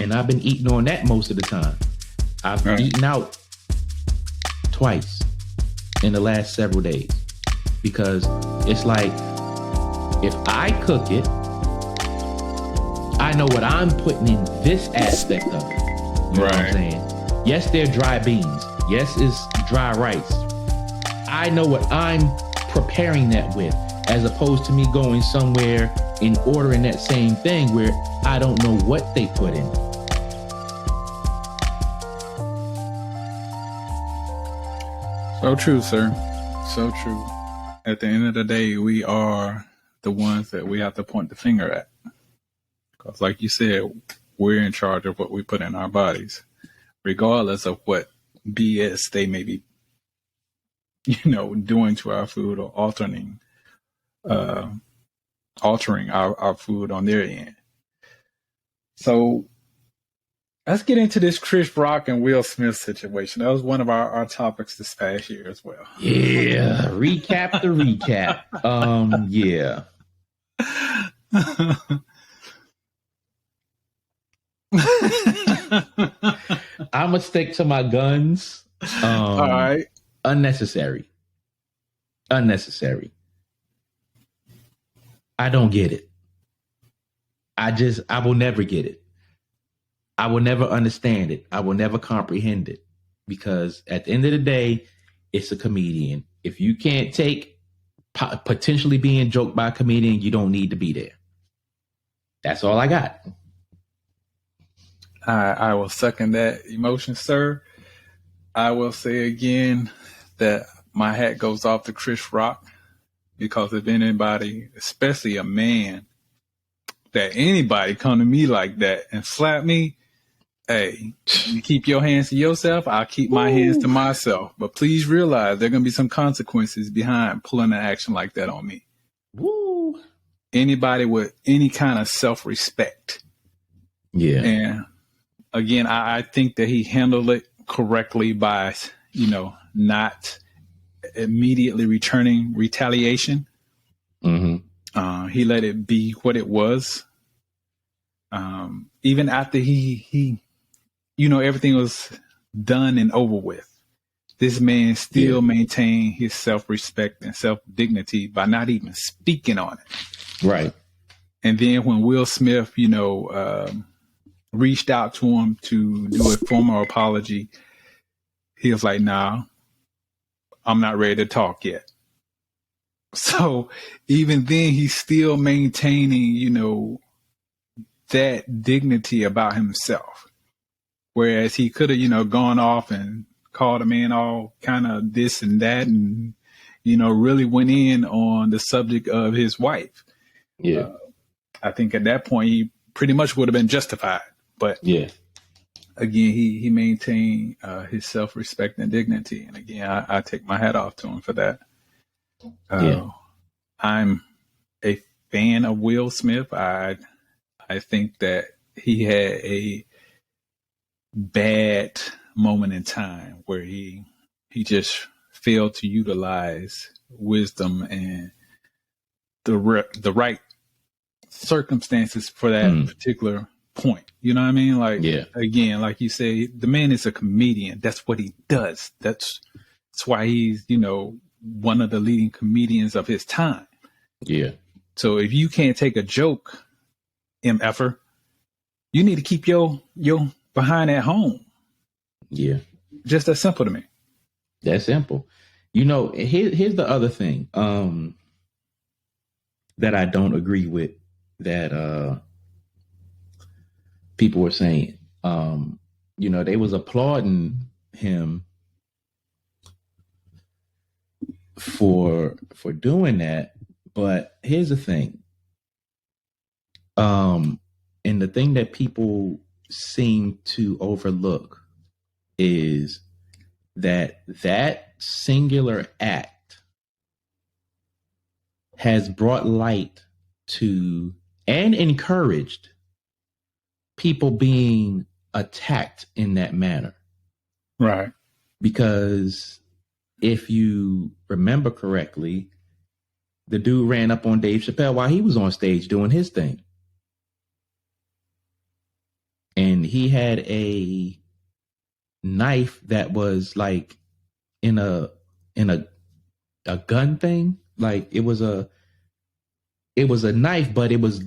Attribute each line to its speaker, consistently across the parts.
Speaker 1: And I've been eating on that most of the time. I've eaten out twice in the last several days because it's like if I cook it, I know what I'm putting in this aspect of it. You know what I'm saying? Yes, they're dry beans. Yes, it's dry rice. I know what I'm preparing that with, as opposed to me going somewhere and ordering that same thing where I don't know what they put in.
Speaker 2: So true, sir. So true. At the end of the day, we are the ones that we have to point the finger at. Because like you said, we're in charge of what we put in our bodies, regardless of what BS they may be, doing to our food or altering our food on their end. So let's get into this Chris Rock and Will Smith situation. That was one of our topics this past year as well.
Speaker 1: Yeah. Recap the recap. Yeah. I'm gonna stick to my guns.
Speaker 2: All right.
Speaker 1: Unnecessary. I don't get it. I will never get it. I will never understand it. I will never comprehend it, because at the end of the day, it's a comedian. If you can't take potentially being joked by a comedian, you don't need to be there. That's all I got.
Speaker 2: I will second that emotion, sir. I will say again that my hat goes off to Chris Rock, because if anybody, especially a man, that anybody come to me like that and slap me, hey, you keep your hands to yourself, I'll keep my hands to myself. But please realize there are going to be some consequences behind pulling an action like that on me.
Speaker 1: Woo.
Speaker 2: Anybody with any kind of self-respect.
Speaker 1: Yeah.
Speaker 2: And again, I think that he handled it correctly by, not immediately returning retaliation.
Speaker 1: Mm-hmm.
Speaker 2: He let it be what it was. Even after he everything was done and over with, this man still maintained his self-respect and self-dignity by not even speaking on it.
Speaker 1: Right.
Speaker 2: And then when Will Smith, reached out to him to do a formal apology, he was like, "Nah, I'm not ready to talk yet." So even then, he's still maintaining, that dignity about himself. Whereas he could have, gone off and called a man all kind of this and that, and, really went in on the subject of his wife.
Speaker 1: Yeah.
Speaker 2: I think at that point, he pretty much would have been justified. But
Speaker 1: yeah,
Speaker 2: again, he maintained his self-respect and dignity. And again, I take my hat off to him for that. I'm a fan of Will Smith. I think that he had a bad moment in time where he just failed to utilize wisdom and the right circumstances for that particular point. You know what I mean? Like, again, like you say, the man is a comedian. That's what he does. That's why he's, one of the leading comedians of his time.
Speaker 1: Yeah.
Speaker 2: So if you can't take a joke, MFer, you need to keep your behind at home.
Speaker 1: Yeah.
Speaker 2: Just that simple to me.
Speaker 1: That's simple. Here's the other thing that I don't agree with that people were saying. They was applauding him for doing that. But here's the thing. And the thing that people seem to overlook is that singular act has brought light to and encouraged people being attacked in that manner.
Speaker 2: Right.
Speaker 1: Because if you remember correctly, the dude ran up on Dave Chappelle while he was on stage doing his thing. And he had a knife that was like in a gun thing. Like it was a knife, but it was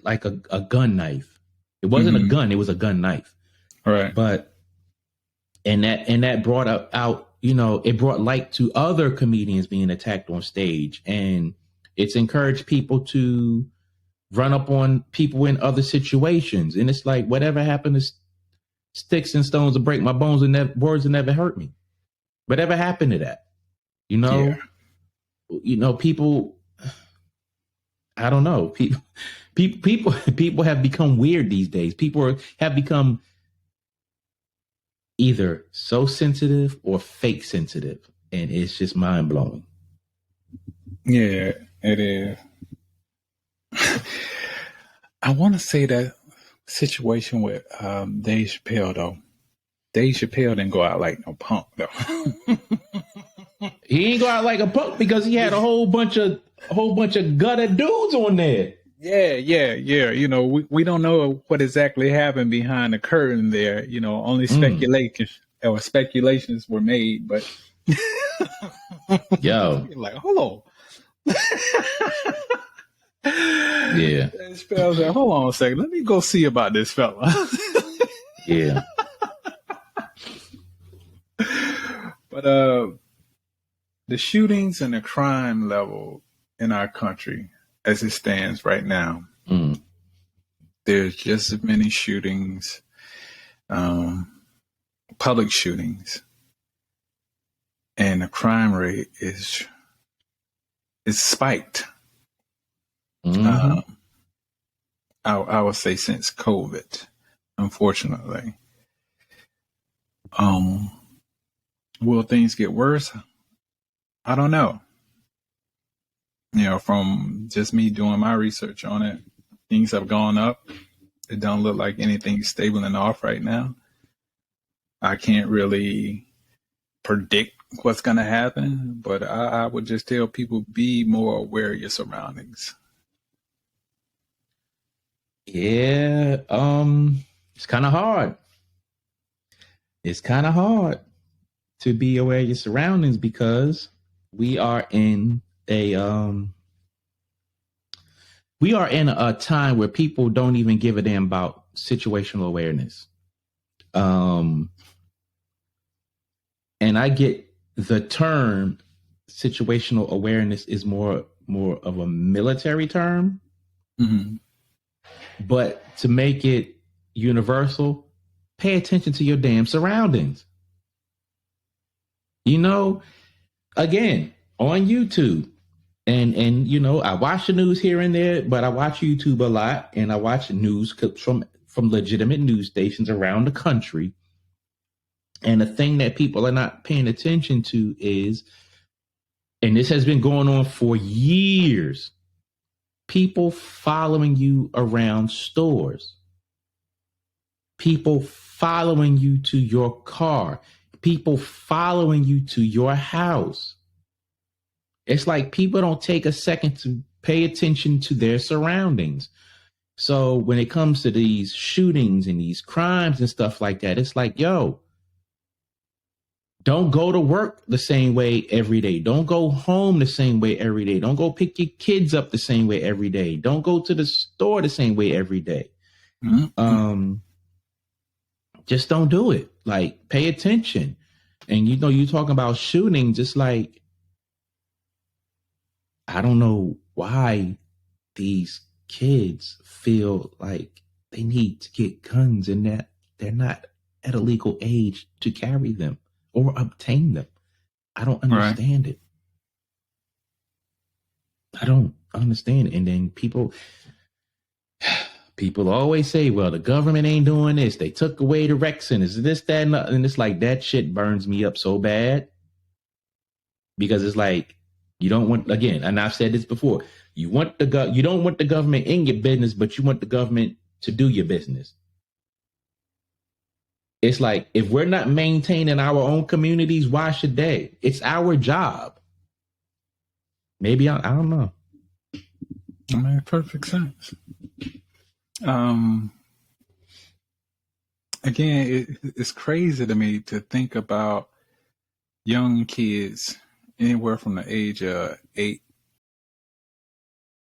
Speaker 1: like a gun knife. It wasn't a gun, it was a gun knife.
Speaker 2: Right.
Speaker 1: But and that brought out, it brought light to other comedians being attacked on stage, and it's encouraged people to run up on people in other situations. And it's like, whatever happened to sticks and stones to break my bones, and words will never hurt me. Whatever happened to that?
Speaker 2: Yeah.
Speaker 1: People, I don't know. People have become weird these days. People have become either so sensitive or fake sensitive, and it's just mind blowing.
Speaker 2: Yeah, it is. I want to say that situation with Dave Chappelle, though. Dave Chappelle didn't go out like no punk, though.
Speaker 1: He ain't go out like a punk because he had a whole bunch of gutter dudes on there.
Speaker 2: Yeah. We don't know what exactly happened behind the curtain there. Only speculations were made, but
Speaker 1: yo,
Speaker 2: like, hold on.
Speaker 1: Yeah.
Speaker 2: Chappelle said, hold on a second, let me go see about this fella.
Speaker 1: Yeah.
Speaker 2: But the shootings and the crime level in our country, as it stands right now, there's just as many shootings, public shootings, and the crime rate is spiked. I would say since COVID, unfortunately. Will things get worse? I don't know. From just me doing my research on it, things have gone up. It don't look like anything's stabilizing off right now. I can't really predict what's going to happen, but I would just tell people, be more aware of your surroundings.
Speaker 1: Yeah, it's kind of hard. It's kind of hard to be aware of your surroundings because we are in a time where people don't even give a damn about situational awareness. And I get the term situational awareness is more of a military term.
Speaker 2: Mm-hmm.
Speaker 1: But to make it universal, pay attention to your damn surroundings. Again, on YouTube, and I watch the news here and there, but I watch YouTube a lot, and I watch news from legitimate news stations around the country. And the thing that people are not paying attention to is, and this has been going on for years, people following you around stores, people following you to your car, people following you to your house. It's like people don't take a second to pay attention to their surroundings. So when it comes to these shootings and these crimes and stuff like that, it's like, yo, don't go to work the same way every day. Don't go home the same way every day. Don't go pick your kids up the same way every day. Don't go to the store the same way every day. Mm-hmm. Just don't do it. Like, pay attention. And you're talking about shootings. It's like, I don't know why these kids feel like they need to get guns and that they're not at a legal age to carry them or obtain them. I don't understand it. I don't understand it. And then people always say, well, the government ain't doing this. They took away the rec centers, this, that, and it's like, that shit burns me up so bad. Because it's like, you don't want, again, and I've said this before, you don't want the government in your business, but you want the government to do your business. It's like, if we're not maintaining our own communities, why should they? It's our job. Maybe I don't know.
Speaker 2: It makes perfect sense. again, it's crazy to me to think about young kids anywhere from the age of 8